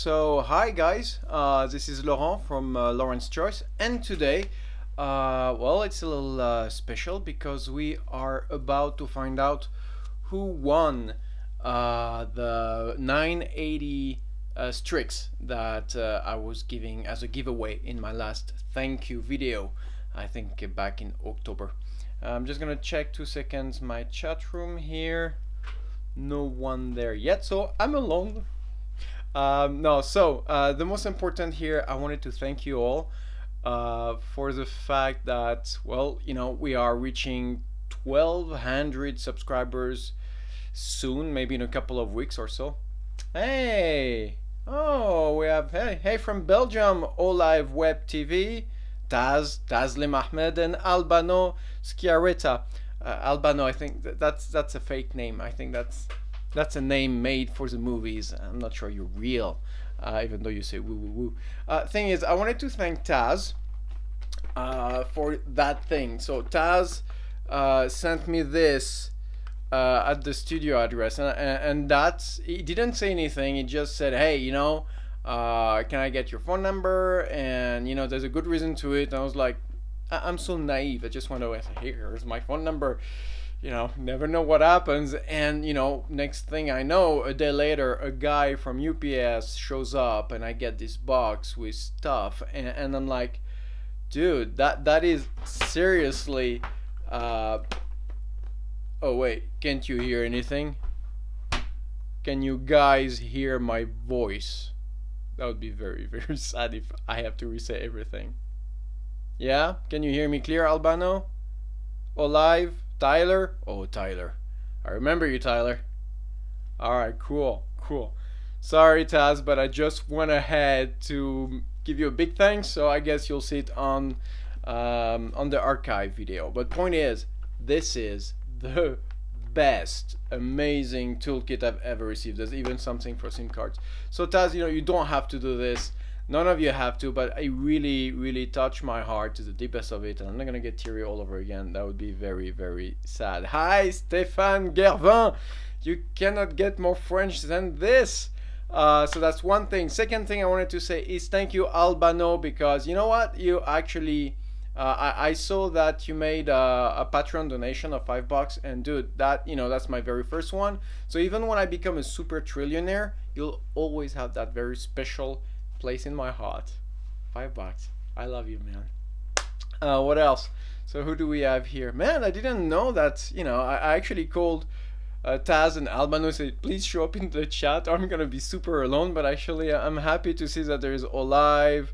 So hi guys, this is Laurent from Laurent's Choice, and today, well, it's a little special because we are about to find out who won the 980 Strix that I was giving as a giveaway in my last thank you video, I think back in October. I'm just gonna check 2 seconds my chat room here. No one there yet, so I'm alone. The most important here, I wanted to thank you all for the fact that, well, you know, we are reaching 1,200 subscribers soon, maybe in a couple of weeks or so. Hey! Oh, we have, hey from Belgium, Olive Web TV, Taslim Ahmed, and Albano Schiaretta. Albano, I think that's a fake name. I think that's a name made for the movies. I'm not sure you're real, even though you say woo woo woo. Thing is, I wanted to thank Taz for that thing. So Taz sent me this at the studio address, and that's, he didn't say anything. He just said, hey, you know, can I get your phone number? And you know, there's a good reason to it. And I was like, I'm so naive. I just want to say, here's my phone number. You know, never know what happens. And you know, next thing I know, a day later, a guy from UPS shows up, and I get this box with stuff, and I'm like, dude, that is seriously. Oh wait, can't you hear anything? Can you guys hear my voice? That would be very, very sad if I have to reset everything. Yeah, can you hear me clear, Albano? Olive? Tyler? Oh, Tyler. I remember you, Tyler. Alright, cool. Sorry, Taz, but I just went ahead to give you a big thanks, so I guess you'll see it on the archive video. But point is, this is the best, amazing toolkit I've ever received. There's even something for SIM cards. So Taz, you know, you don't have to do this. None of you have to, but it really, really touched my heart to the deepest of it, and I'm not gonna get teary all over again. That would be very, very sad. Hi, Stéphane Gervin! You cannot get more French than this! So that's one thing. Second thing I wanted to say is thank you, Albano, because you know what? You actually, I saw that you made a Patreon donation of $5, and dude, that, you know, that's my very first one. So even when I become a super trillionaire, you'll always have that very special place in my heart. $5. I love you, man. What else? So who do we have here? Man, I didn't know that, you know, I actually called Taz and Albano, said please show up in the chat or I'm gonna be super alone. But actually I'm happy to see that there is Olive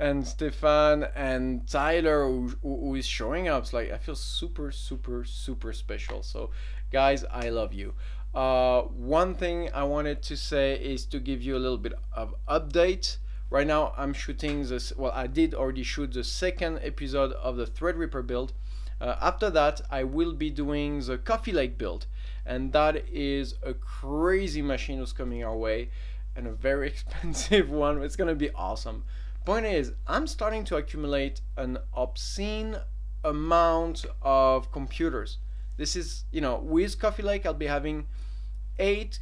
and Stefan and Tyler who is showing up. It's like, I feel super special. So guys, I love you. One thing I wanted to say is to give you a little bit of update. Right now I'm shooting this, well, I did already shoot the second episode of the Threadripper build. After that I will be doing the Coffee Lake build, and that is a crazy machine who's coming our way, and a very expensive one. It's gonna be awesome. Point is, I'm starting to accumulate an obscene amount of computers. This is, you know, with Coffee Lake I'll be having 8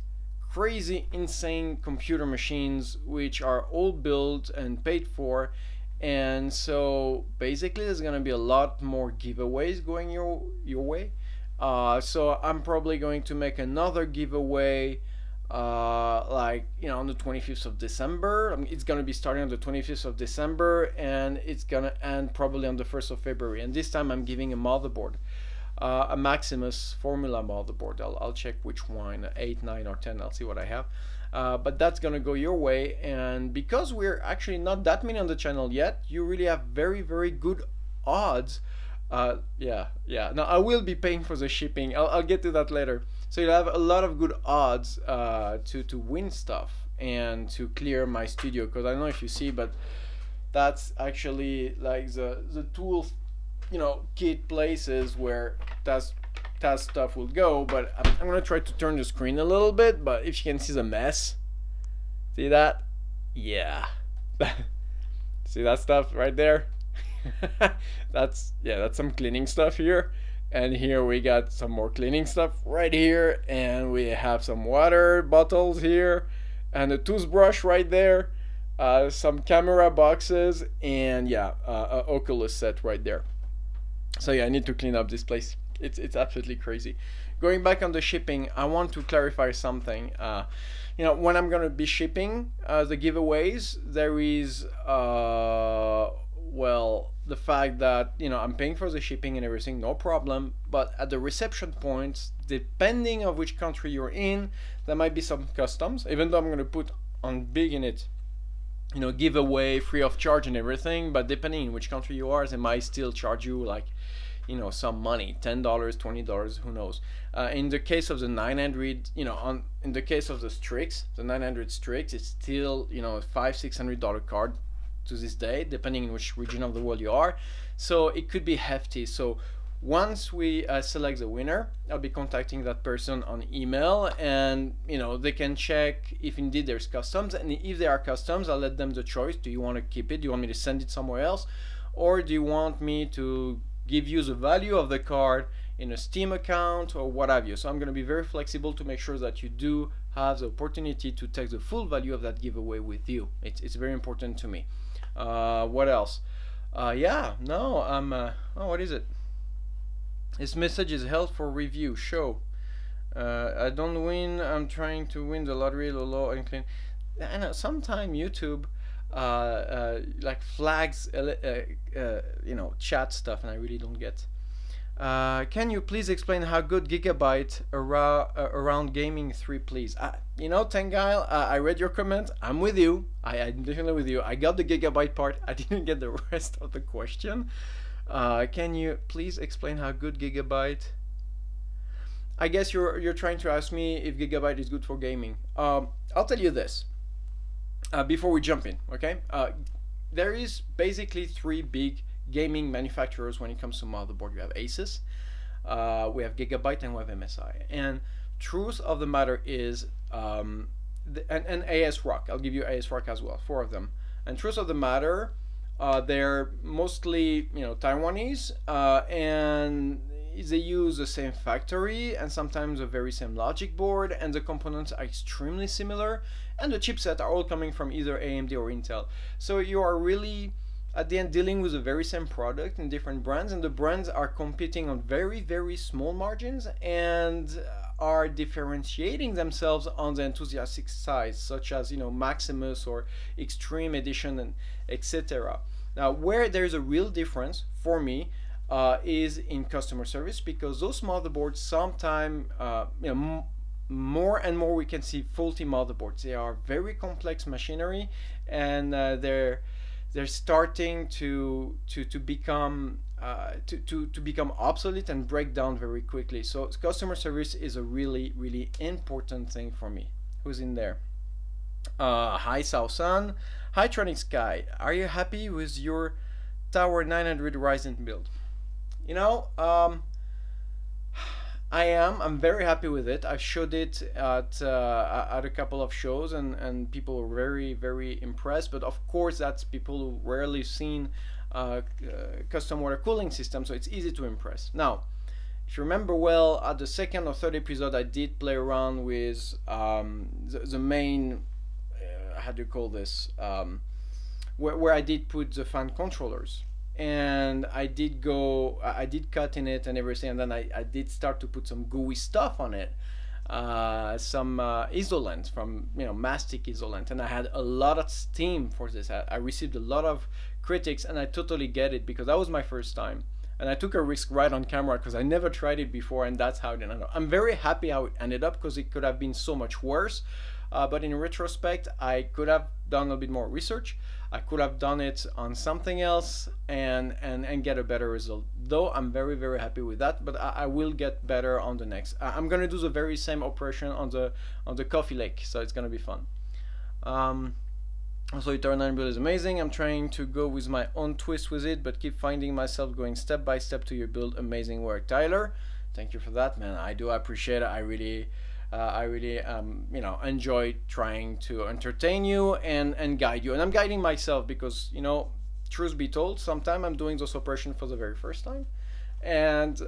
crazy insane computer machines which are all built and paid for, and so basically there's gonna be a lot more giveaways going your way. So I'm probably going to make another giveaway like, you know, on the 25th of December. It's gonna be starting on the 25th of December and it's gonna end probably on the 1st of February, and this time I'm giving a motherboard. A Maximus Formula motherboard. I'll check which one, 8, 9 or 10, I'll see what I have. But that's gonna go your way, and because we're actually not that many on the channel yet, you really have very, very good odds. Yeah, now I will be paying for the shipping. I'll get to that later. So you'll have a lot of good odds to win stuff and to clear my studio, because I don't know if you see, but that's actually like the tool, you know, kit places where that stuff will go. But I'm gonna try to turn the screen a little bit, but if you can see the mess, see that? Yeah. See that stuff right there? That's some cleaning stuff here, and here we got some more cleaning stuff right here, and we have some water bottles here, and a toothbrush right there, some camera boxes, and yeah, a Oculus set right there. So yeah, I need to clean up this place. It's absolutely crazy. Going back on the shipping, I want to clarify something. When I'm gonna be shipping the giveaways, there is the fact that I'm paying for the shipping and everything, no problem. But at the reception points, depending on which country you're in, there might be some customs. Even though I'm gonna put on big in it, giveaway free of charge and everything, but depending on which country you are, they might still charge you like some money, $10, $20, who knows. In the case of the 900, in the case of the Strix, the 900 Strix, it's still $500-$600 card to this day, depending on which region of the world you are. So it could be hefty. So once we select the winner, I'll be contacting that person on email, and they can check if indeed there's customs, and if there are customs, I'll let them the choice. Do you want to keep it? Do you want me to send it somewhere else, or do you want me to give you the value of the card in a Steam account or what have you? So I'm going to be very flexible to make sure that you do have the opportunity to take the full value of that giveaway with you. It's very important to me. What else? Yeah, no, what is it? This message is held for review. Show. I don't win. I'm trying to win the lottery. Low and clean. I know. Sometimes YouTube like flags chat stuff, and I really don't get. Can you please explain how good Gigabyte around gaming 3, please? Tengail, I read your comment. I'm with you. I'm definitely with you. I got the Gigabyte part. I didn't get the rest of the question. Can you please explain how good Gigabyte? I guess you're trying to ask me if Gigabyte is good for gaming. I'll tell you this before we jump in, okay? There is basically 3 big gaming manufacturers when it comes to motherboard. We have Asus, we have Gigabyte, and we have MSI. And truth of the matter is, and ASRock. I'll give you ASRock as well, 4 of them. And truth of the matter, they're mostly Taiwanese, and they use the same factory and sometimes the very same logic board, and the components are extremely similar, and the chipset are all coming from either AMD or Intel. So you are really at the end dealing with the very same product in different brands, and the brands are competing on very, very small margins and are differentiating themselves on the enthusiastic side, such as Maximus or Extreme Edition and etc. Now, where there's a real difference for me is in customer service, because those motherboards sometimes more and more we can see faulty motherboards. They are very complex machinery, and they're starting to become become obsolete and break down very quickly. So customer service is a really, really important thing for me. Who's in there? Hi Sausan. Hi Tronic Sky. Are you happy with your Tower 900 Ryzen build? I am. I'm very happy with it. I've showed it at a couple of shows, and people were very, very impressed. But of course, that's people who rarely seen custom water cooling system, so it's easy to impress. Now, if you remember well, at the 2nd or 3rd episode, I did play around with the main, how do you call this, where I did put the fan controllers. And I did cut in it and everything, and then I did start to put some gooey stuff on it, some isolant from mastic isolant, and I had a lot of steam for this. I received a lot of critics, and I totally get it, because that was my first time, and I took a risk right on camera because I never tried it before, and that's how it ended up. I'm very happy how it ended up, because it could have been so much worse, but in retrospect, I could have done a bit more research. I could have done it on something else and get a better result. Though I'm very, very happy with that, but I will get better on the next. I'm gonna do the very same operation on the Coffee Lake, so it's gonna be fun. Also, Eternal build is amazing. I'm trying to go with my own twist with it, but keep finding myself going step by step to your build. Amazing work, Tyler. Thank you for that, man. I do appreciate it. I really enjoy trying to entertain you and guide you, and I'm guiding myself, because truth be told, sometimes I'm doing those operations for the very first time, and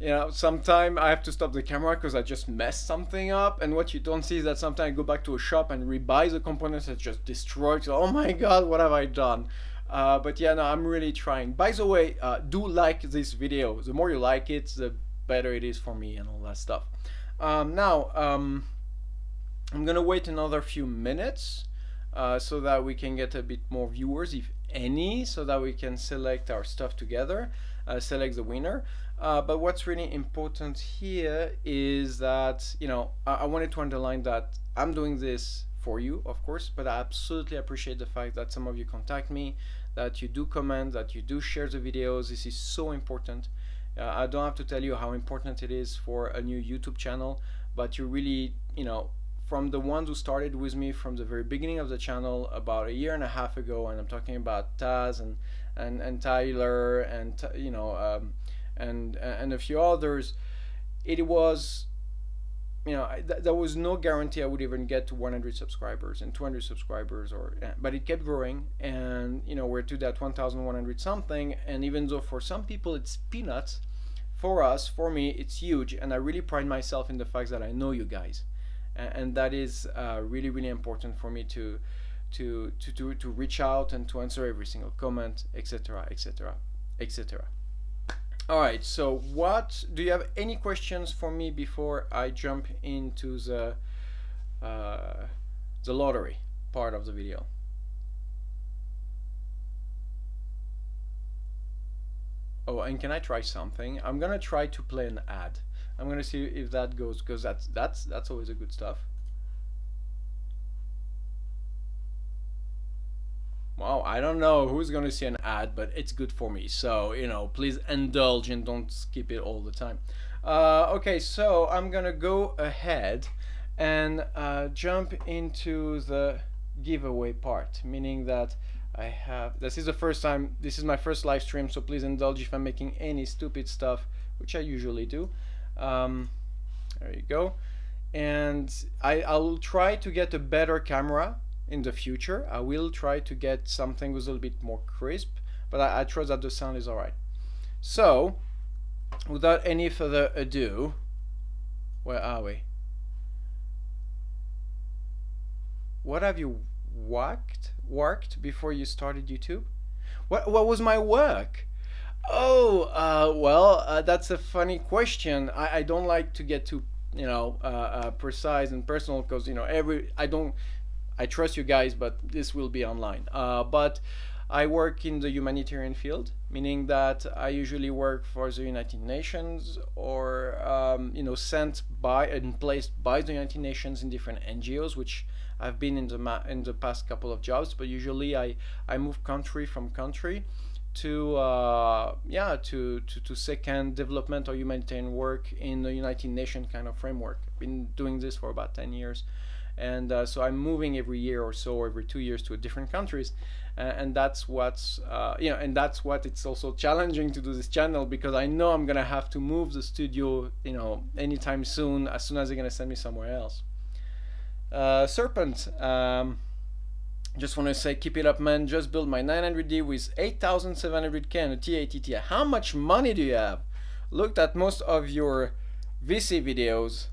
You know, sometimes I have to stop the camera because I just messed something up, and what you don't see is that sometimes I go back to a shop and rebuy the components that just destroyed. So, oh my god, what have I done? But yeah, no, I'm really trying. By the way, do like this video. The more you like it, the better it is for me and all that stuff. Now, I'm gonna wait another few minutes so that we can get a bit more viewers, if any, so that we can select our stuff together, select the winner. But what's really important here is that, you know, I wanted to underline that I'm doing this for you, of course, but I absolutely appreciate the fact that some of you contact me, that you do comment, that you do share the videos. This is so important. I don't have to tell you how important it is for a new YouTube channel, but you really, you know, from the ones who started with me from the very beginning of the channel about 1.5 years ago, and I'm talking about Taz and Tyler and, you know, and a few others, it was, you know, there was no guarantee I would even get to 100 subscribers and 200 subscribers, or but it kept growing, and you know, we're to that 1,100 something. And even though for some people it's peanuts, for us, for me, it's huge, and I really pride myself in the fact that I know you guys, and that is really, really important for me to reach out and to answer every single comment, etc., etc., etc. All right, so what do you have any questions for me before I jump into the lottery part of the video? Oh, and can I try something? I'm gonna try to play an ad. I'm gonna see if that goes, because that's always a good stuff. Wow, I don't know who's gonna see an ad, but it's good for me. So, you know, please indulge and don't skip it all the time. Okay, so I'm gonna go ahead and jump into the giveaway part, meaning that I have, this is the first time, this is my first live stream, so please indulge if I'm making any stupid stuff, which I usually do. There you go. And I'll try to get a better camera in the future. I will try to get something with a little bit more crisp, but I trust that the sound is alright. So, without any further ado, where are we? What have you worked before you started YouTube? What was my work? Oh, well, that's a funny question. I don't like to get too, you know, precise and personal, because, you know, I trust you guys, but this will be online. But I work in the humanitarian field, meaning that I usually work for the United Nations, or you know, sent by and placed by the United Nations in different NGOs, which I've been in the past couple of jobs. But usually I move country from country to yeah, to second development or humanitarian work in the United Nations kind of framework. I've been doing this for about 10 years. And so I'm moving every year or so, or every 2 years, to different countries, and that's what's you know, and that's what it's also challenging to do this channel, because I know I'm gonna have to move the studio, you know, anytime soon, as soon as they're gonna send me somewhere else. Serpent, just want to say, keep it up, man. Just built my 900D with 8700K and a T80 Ti. How much money do you have? Looked at most of your VC videos.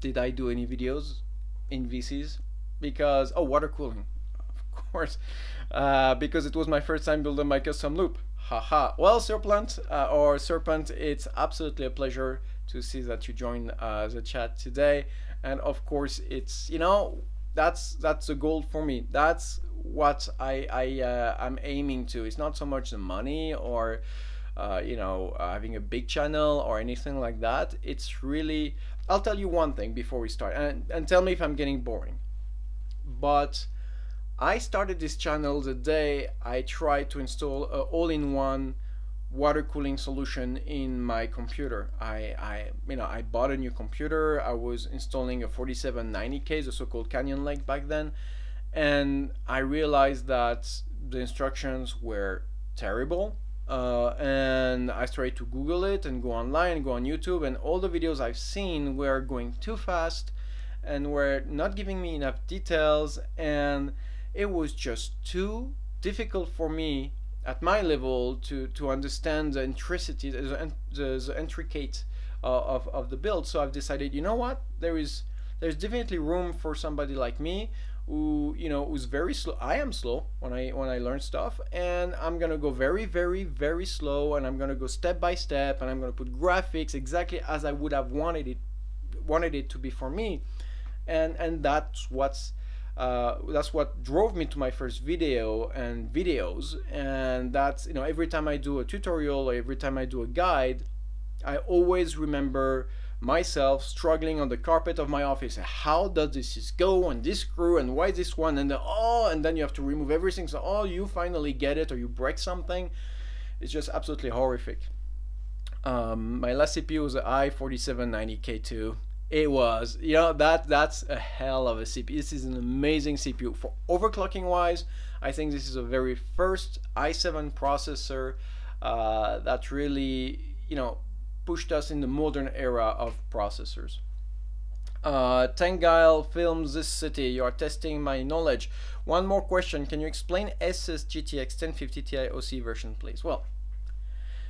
Did I do any videos in VCs? Because, oh, water cooling, of course, because it was my first time building my custom loop. Haha. Well, Serpent, it's absolutely a pleasure to see that you joined the chat today. And of course, it's, you know, that's the goal for me. That's what I'm aiming to. It's not so much the money or you know, having a big channel or anything like that. It's really, I'll tell you one thing before we start, and tell me if I'm getting boring, but I started this channel the day I tried to install an all-in-one water cooling solution in my computer. You know, I bought a new computer. I was installing a 4790K, the so-called Canyon Lake back then, and I realized that the instructions were terrible. And I started to Google it and go online and go on YouTube, and all the videos I've seen were going too fast and were not giving me enough details, and it was just too difficult for me at my level to understand the intricity, the intricate of the build. So I've decided, you know what, there's definitely room for somebody like me who, you know, who's very slow. I am slow when I learn stuff, and I'm gonna go very, very, very slow, and I'm gonna go step by step, and I'm gonna put graphics exactly as I would have wanted it to be for me, and that's what drove me to my first video and videos. And that's, you know, every time I do a tutorial or every time I do a guide, I always remember myself struggling on the carpet of my office. How does this go, and this screw, and why this one, and and then you have to remove everything. So you finally get it, or you break something. It's just absolutely horrific. My last CPU was an i4790K2. It was, you know, that's a hell of a CPU. This is an amazing CPU. For overclocking wise, I think this is a very first i7 processor that really, you know, pushed us in the modern era of processors. Tengile films this city. You are testing my knowledge. One more question. Can you explain Strix GTX 1050 Ti OC version, please? Well,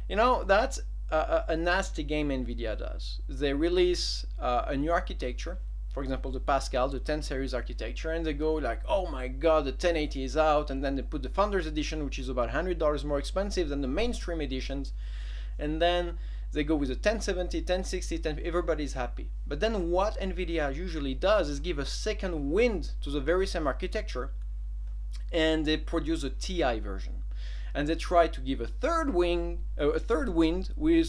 you know, that's a nasty game NVIDIA does. They release a new architecture, for example the Pascal, the 10 series architecture, and they go like, oh my god, the 1080 is out, and then they put the Founders Edition, which is about $100 more expensive than the mainstream editions, and then they go with a 1070, 1060, everybody's happy. But then what NVIDIA usually does is give a second wind to the very same architecture, and they produce a TI version. And they try to give a third wind with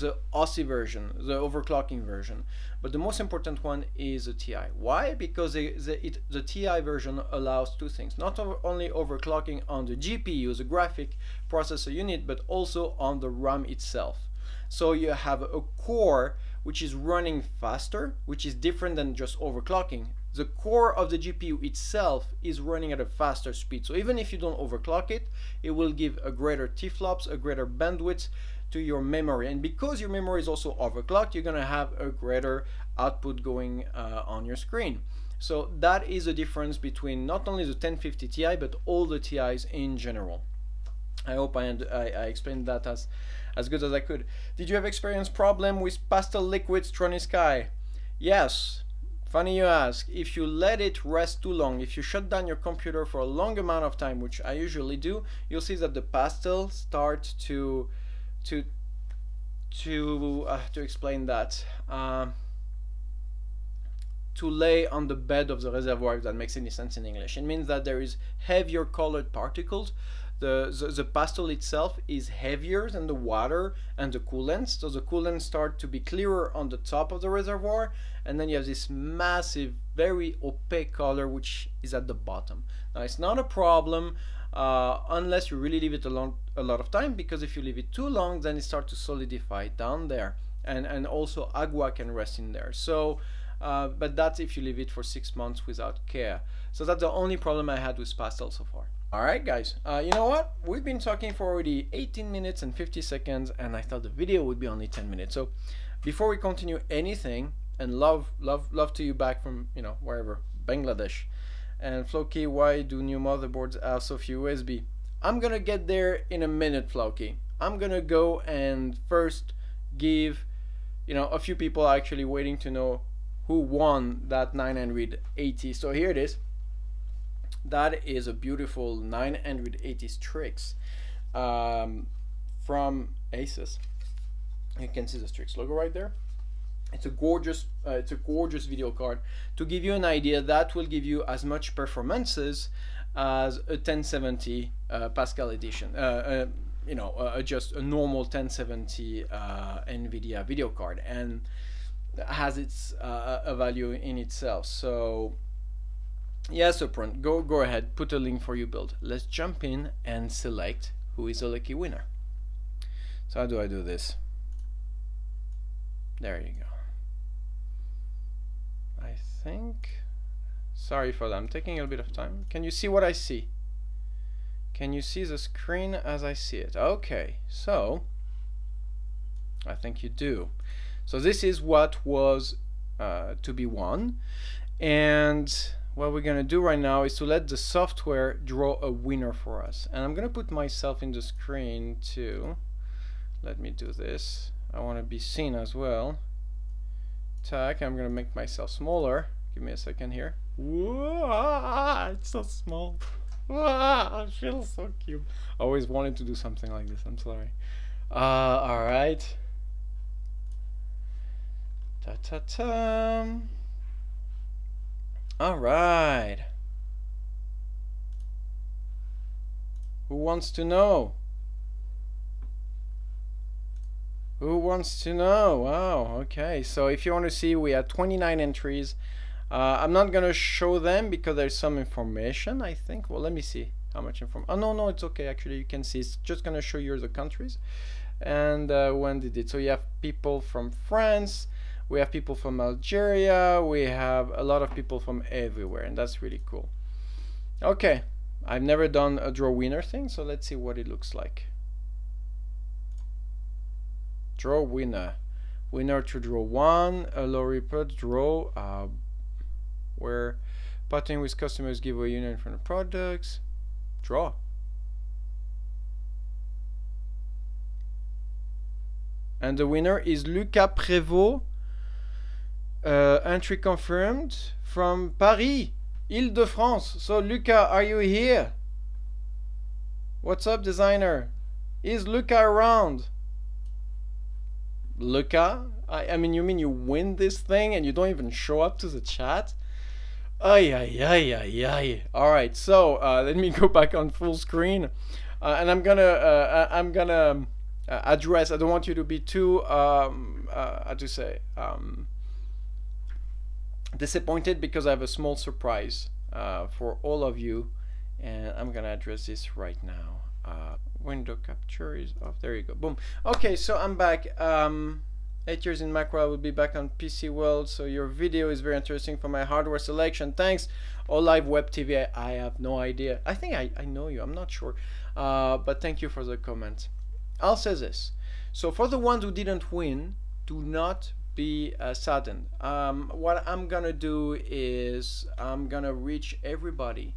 the OC version, the overclocking version. But the most important one is the TI. Why? Because the TI version allows two things: not only overclocking on the GPU, the graphic processor unit, but also on the RAM itself. So you have a core which is running faster, which is different than just overclocking. The core of the GPU itself is running at a faster speed. So even if you don't overclock it, it will give a greater T-flops, a greater bandwidth to your memory. And because your memory is also overclocked, you're gonna have a greater output going on your screen. So that is the difference between not only the 1050 Ti, but all the TIs in general. I hope I explained that as good as I could. Did you have experienced problem with pastel liquid Strony Sky? Yes. Funny you ask. If you let it rest too long, if you shut down your computer for a long amount of time, which I usually do, you'll see that the pastels start to explain that, to lay on the bed of the reservoir, if that makes any sense in English. It means that there is heavier colored particles. The pastel itself is heavier than the water and the coolants, so the coolants start to be clearer on the top of the reservoir, and then you have this massive, very opaque color which is at the bottom. Now it's not a problem unless you really leave it a lot of time, because if you leave it too long, then it starts to solidify down there, and also agua can rest in there. So but that's if you leave it for 6 months without care. So that's the only problem I had with pastel so far. Alright guys, you know what? We've been talking for already 18 minutes and 50 seconds, and I thought the video would be only 10 minutes. So before we continue anything, and love to you back from, you know, wherever, Bangladesh. And Floki, why do new motherboards have so few USB? I'm gonna get there in a minute, Floki. I'm gonna go and first give, you know, a few people are actually waiting to know who won that 980. So here it is. That is a beautiful 980 Strix from Asus. You can see the Strix logo right there. It's a gorgeous video card. To give you an idea, that will give you as much performances as a 1070 Pascal edition. You know, just a normal 1070 NVIDIA video card, and has its a value in itself. So yeah, Sopron, go ahead, put a link for your build. Let's jump in and select who is a lucky winner. So how do I do this? There you go. I think, sorry for that, I'm taking a little bit of time. Can you see what I see? Can you see the screen as I see it? Okay, so I think you do. So this is what was to be won, and what we're gonna do right now is to let the software draw a winner for us. And I'm gonna put myself in the screen too. Let me do this. I want to be seen as well. Tack, I'm gonna make myself smaller. Give me a second here. Whoa, it's so small. I feel so cute. I always wanted to do something like this. I'm sorry. All right. Ta-ta-ta. All right. Who wants to know? Who wants to know? Wow, okay. So if you want to see, we had 29 entries. I'm not going to show them because there's some information, I think. Well, let me see how much information. Oh, no, it's okay. Actually, you can see. It's just going to show you the countries. And when they did. So you have people from France. We have people from Algeria. We have a lot of people from everywhere. And that's really cool. Okay. I've never done a draw winner thing. So let's see what it looks like. Draw winner. Winner to draw one. Allow report draw. Where partnering with customers give away union from the products. Draw. And the winner is Lucas Prévost. Entry confirmed from Paris, Île-de-France. So Lucas, are you here? What's up, designer? Is Lucas around? Lucas? I mean, you mean you win this thing and you don't even show up to the chat? Ay, ay, ay, ay, ay. All right, so let me go back on full screen, and I'm gonna address. I don't want you to be too how to say disappointed because I have a small surprise for all of you, and I'm gonna address this right now. Window capture is off. There you go. Boom. Okay, so I'm back. 8 years in macro. I will be back on PC World. So your video is very interesting for my hardware selection. Thanks. All Live Web TV. I have no idea. I think I know you. I'm not sure. But thank you for the comment. I'll say this. So for the ones who didn't win, do not be saddened. What I'm gonna do is I'm gonna reach everybody.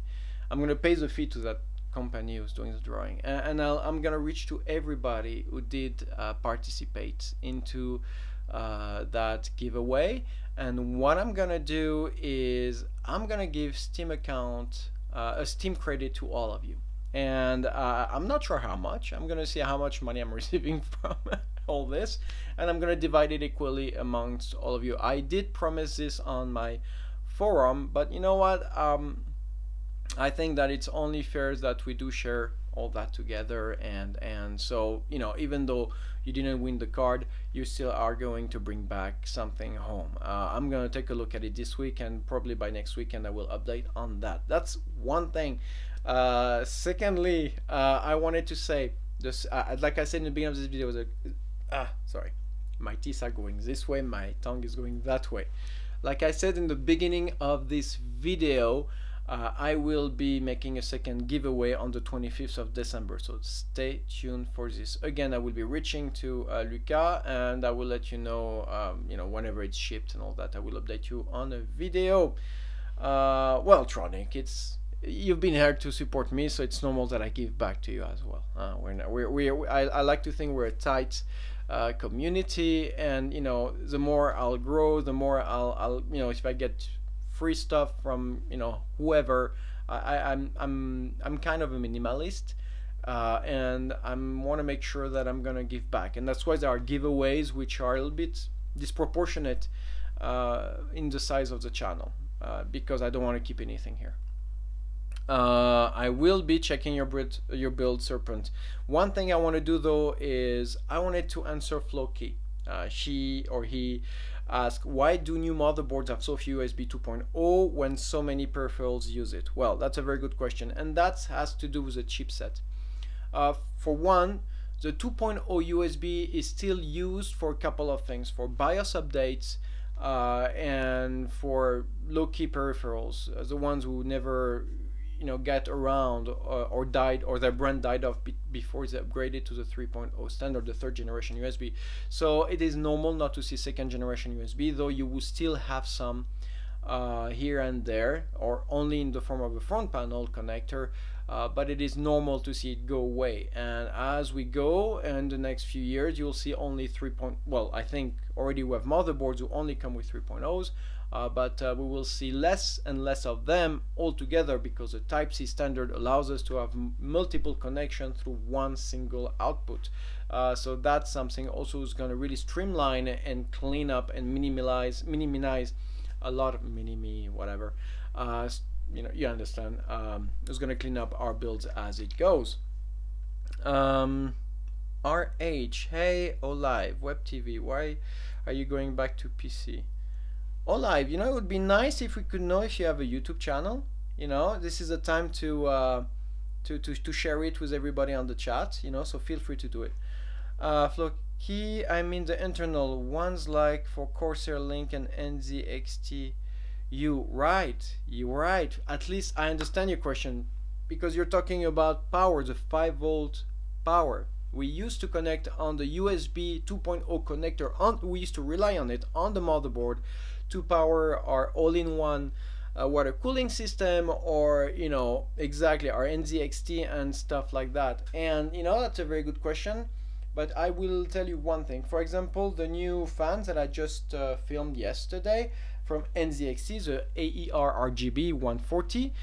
I'm gonna pay the fee to that company who's doing the drawing, and I'm gonna reach to everybody who did participate into that giveaway. And what I'm gonna do is I'm gonna give Steam account a Steam credit to all of you, and I'm not sure how much. I'm gonna see how much money I'm receiving from all this, and I'm gonna divide it equally amongst all of you. I did promise this on my forum, but you know what, I think that it's only fair that we do share all that together, and so, you know, even though you didn't win the card, you still are going to bring back something home. I'm gonna take a look at it this week, and probably by next weekend I will update on that. That's one thing. Secondly, I wanted to say this, like I said in the beginning of this video, sorry, my teeth are going this way, my tongue is going that way. Like I said in the beginning of this video, I will be making a second giveaway on the 25th of December, so stay tuned for this. Again, I will be reaching to Lucas, and I will let you know, you know, whenever it's shipped and all that. I will update you on a video. Well, Tronic, you've been here to support me, so it's normal that I give back to you as well. I like to think we're a tight community, and you know, the more I'll grow, the more I'll you know, if I get free stuff from, you know, whoever, I'm kind of a minimalist, and I want to make sure that I'm gonna give back, and that's why there are giveaways which are a little bit disproportionate in the size of the channel, because I don't want to keep anything here. I will be checking your build, Serpent. One thing I want to do though is I wanted to answer Floki. She or he asked, why do new motherboards have so few USB 2.0 when so many peripherals use it? Well, that's a very good question, and that has to do with the chipset. For one, the 2.0 USB is still used for a couple of things, for BIOS updates and for low-key peripherals, the ones who never, you know, get around or died, or their brand died off before they upgraded to the 3.0 standard, the third generation USB. So it is normal not to see second generation USB, though you will still have some here and there, or only in the form of a front panel connector, but it is normal to see it go away. And as we go in the next few years, you'll see only 3. Well, I think already we have motherboards who only come with 3.0s, but we will see less and less of them altogether, because the Type-C standard allows us to have multiple connections through one single output. So that's something also is going to really streamline and clean up and minimize a lot of whatever. You understand. It's going to clean up our builds as it goes. RH, hey Olive, Web TV, why are you going back to PC? Olive, it would be nice if we could know if you have a YouTube channel. This is a time to share it with everybody on the chat. So feel free to do it. Floki, I mean the internal ones, like for Corsair Link and NZXT. You're right. At least I understand your question, because you're talking about power, the 5-volt power. We used to connect on the USB 2.0 connector. We used to rely on it on the motherboard to power our all-in-one water cooling system, or exactly our NZXT and stuff like that. And that's a very good question. But I will tell you one thing. For example, the new fans that I just filmed yesterday from NZXT, the AER RGB 140,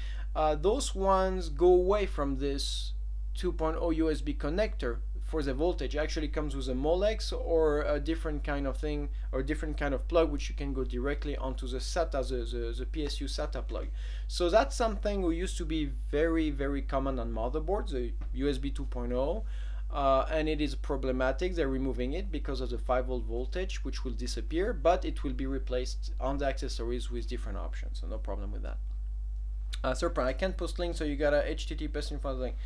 those ones go away from this 2.0 USB connector for the voltage. It actually comes with a Molex or a different kind of thing, or different kind of plug, which you can go directly onto the SATA, the PSU SATA plug. So that's something who used to be very, very common on motherboards, the USB 2.0. And it is problematic. They're removing it because of the 5-volt voltage, which will disappear, but it will be replaced on the accessories with different options, so no problem with that. Serpent, I can't post links, so you gotta HTTPS in front of the link.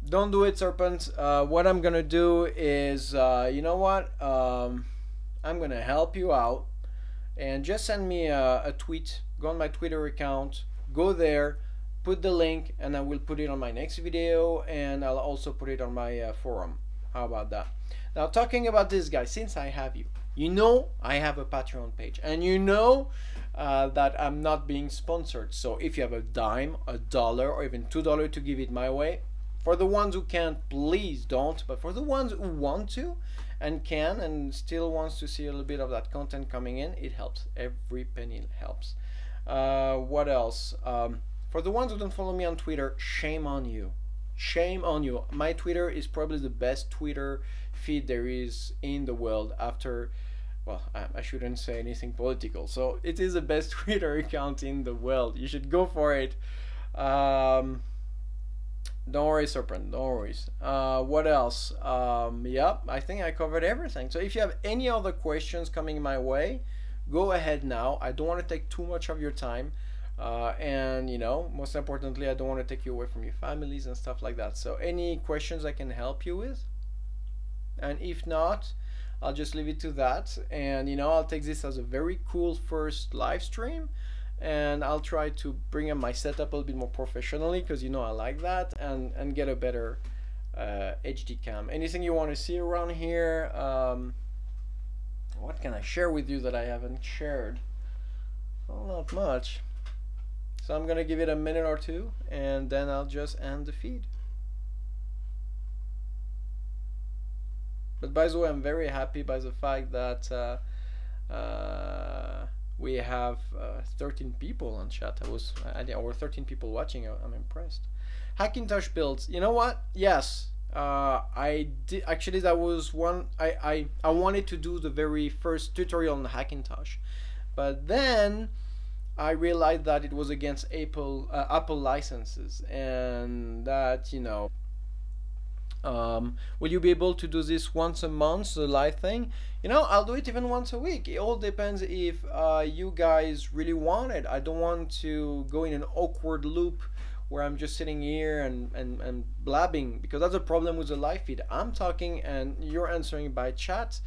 Don't do it, Serpent. What I'm gonna do is, you know what? I'm gonna help you out, and just send me a tweet. Go on my Twitter account, go there, put the link, and I will put it on my next video, and I'll also put it on my forum. How about that? Now, talking about this, guys, since I have you, I have a Patreon page, and that I'm not being sponsored. So if you have a dime, a dollar, or even $2 to give it my way, for the ones who can't, please don't. But for the ones who want to and can and still wants to see a little bit of that content coming in, it helps. Every penny helps. What else? For the ones who don't follow me on Twitter, shame on you. Shame on you. My Twitter is probably the best Twitter feed there is in the world after, well, I shouldn't say anything political. So it is the best Twitter account in the world. You should go for it. Don't worry, Serpent, don't worry. What else? Yeah, I think I covered everything. So if you have any other questions coming my way, go ahead now. I don't want to take too much of your time. And most importantly, I don't want to take you away from your families and stuff like that. So any questions I can help you with, and if not, I'll just leave it to that. And I'll take this as a very cool first live stream, and I'll try to bring up my setup a little bit more professionally, because I like that, and get a better HD cam. Anything you want to see around here? What can I share with you that I haven't shared? Well, not much. So I'm gonna give it a minute or two, and then I'll just end the feed. But by the way, I'm very happy by the fact that we have 13 people on chat. Or 13 people watching. I'm impressed. Hackintosh builds. You know what? Yes, I did. Actually, that was one. I wanted to do the very first tutorial on Hackintosh, but then I realized that it was against Apple licenses, and that will you be able to do this once a month, the live thing? I'll do it even once a week. It all depends if you guys really want it. I don't want to go in an awkward loop where I'm just sitting here and blabbing, because that's a problem with the live feed. I'm talking and you're answering by chat,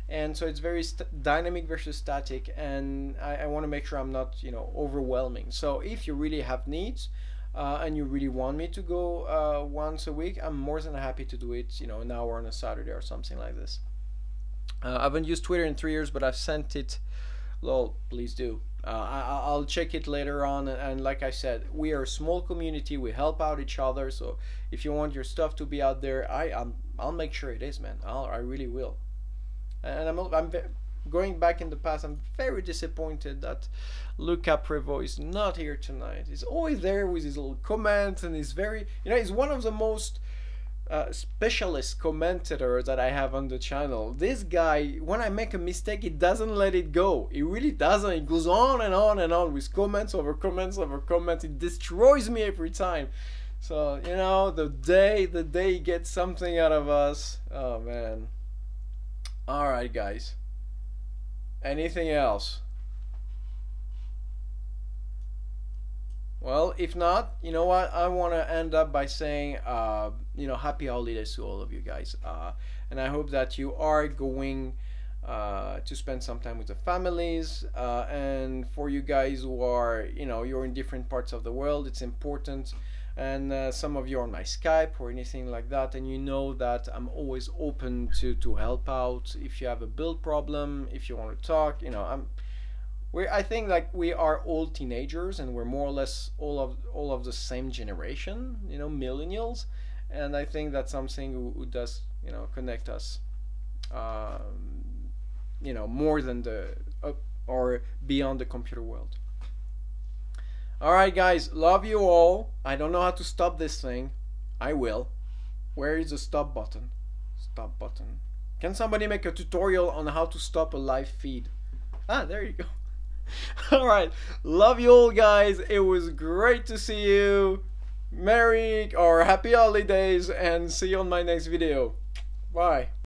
and so it's very dynamic versus static, and I want to make sure I'm not overwhelming. So if you really have needs, and you really want me to go once a week, I'm more than happy to do it, an hour on a Saturday or something like this. I haven't used Twitter in 3 years, but I've sent it. Lol, please do. I'll check it later on, and like I said, we are a small community. We help out each other. So if you want your stuff to be out there, I'll make sure it is, man. I really will. And going back in the past. I'm very disappointed that Luca Prevost is not here tonight. He's always there with his little comments, and he's very, he's one of the most specialist commentator that I have on the channel. This guy, when I make a mistake, he doesn't let it go. He really doesn't. He goes on and on and on with comments over comments over comments. It destroys me every time. So the day he gets something out of us, oh man. All right, guys. Anything else? Well, if not, you know what? I want to end up by saying, happy holidays to all of you guys. And I hope that you are going to spend some time with the families. And for you guys who are, you're in different parts of the world, it's important. And some of you are on my Skype or anything like that. And you know that I'm always open to help out. If you have a build problem, if you want to talk, I think like we are all teenagers, and we're more or less all of the same generation, millennials, and I think that's something who does connect us, more than or beyond the computer world. All right, guys, love you all. I don't know how to stop this thing. I will. Where is the stop button? Stop button. Can somebody make a tutorial on how to stop a live feed? Ah, there you go. All right, love you all, guys. It was great to see you. Merry or happy holidays, and see you on my next video. Bye.